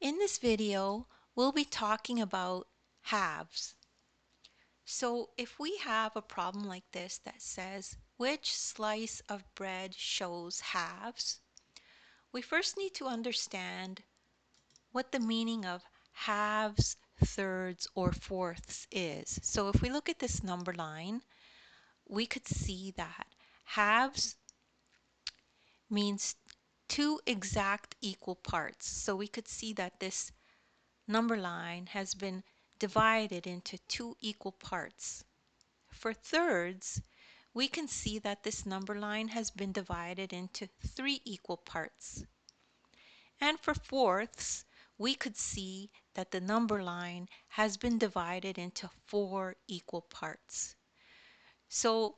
In this video, we'll be talking about halves. So if we have a problem like this that says, which slice of bread shows halves? We first need to understand what the meaning of halves, thirds, or fourths is. So if we look at this number line, we could see that halves means two exact equal parts. So we could see that this number line has been divided into two equal parts. For thirds, we can see that this number line has been divided into three equal parts. And for fourths, we could see that the number line has been divided into four equal parts. So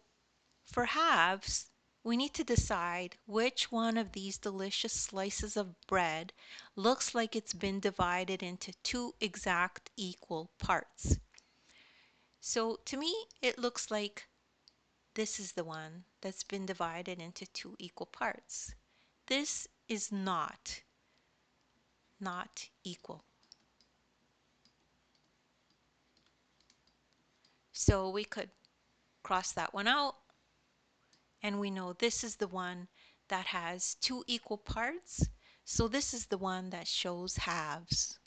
for halves, we need to decide which one of these delicious slices of bread looks like it's been divided into two exact equal parts. So to me, it looks like this is the one that's been divided into two equal parts. This is not equal. So we could cross that one out, and we know this is the one that has two equal parts. So this is the one that shows halves.